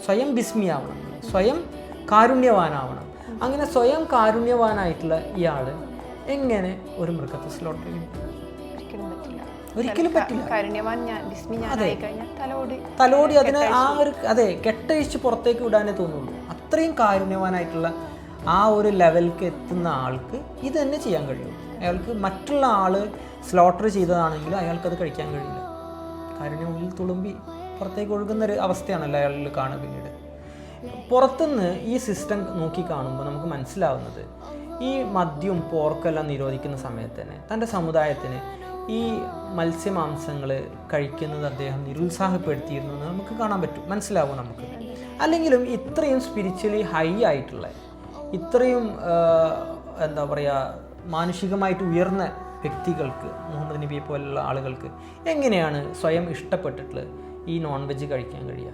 സ്വയം ബിസ്മിയാവണം, സ്വയം കാരുണ്യവാനാവണം. അങ്ങനെ സ്വയം കാരുണ്യവാനായിട്ടുള്ള ഇയാൾ എങ്ങനെ ഒരു മൃഗത്തെ സ്ലോട്ടർ ചെയ്യും? ഒരിക്കലും പറ്റില്ല. അതെ, തലോടി അതിനെ ആ ഒരു കെട്ടഴിച്ച് പുറത്തേക്ക് വിടാനേ തോന്നുള്ളൂ. അത്രയും കാരുണ്യവാനായിട്ടുള്ള ആ ഒരു ലെവലിലേക്ക് എത്തുന്ന ആൾക്ക് ഇത് തന്നെ ചെയ്യാൻ കഴിയും. അയാൾക്ക് മറ്റുള്ള ആൾ സ്ലോട്ടർ ചെയ്തതാണെങ്കിലും അയാൾക്കത് കഴിക്കാൻ കഴിയില്ല. കാരുണ്യമുള്ളിൽ തുളുമ്പി പുറത്തേക്ക് ഒഴുകുന്നൊരു അവസ്ഥയാണല്ലോ അയാളിൽ കാണുക. പിന്നീട് പുറത്തുനിന്ന് ഈ സിസ്റ്റം നോക്കി കാണുമ്പോൾ നമുക്ക് മനസ്സിലാവുന്നത് ഈ മദ്യവും പോർക്കെല്ലാം നിരോധിക്കുന്ന സമയത്ത് തന്നെ തൻ്റെ സമുദായത്തിന് ഈ മത്സ്യമാംസങ്ങൾ കഴിക്കുന്നത് അദ്ദേഹം നിരുത്സാഹപ്പെടുത്തിയിരുന്നു എന്ന് നമുക്ക് കാണാൻ പറ്റും, മനസ്സിലാവും നമുക്ക്. അല്ലെങ്കിലും ഇത്രയും സ്പിരിച്വലി ഹൈ ആയിട്ടുള്ള, ഇത്രയും എന്താ പറയുക, മാനുഷികമായിട്ട് ഉയർന്ന വ്യക്തികൾക്ക്, മുഹമ്മദ് നബിയെ പോലുള്ള ആളുകൾക്ക് എങ്ങനെയാണ് സ്വയം ഇഷ്ടപ്പെട്ടിട്ടുള്ളത് ഈ നോൺ വെജ് കഴിക്കാൻ കഴിയുക?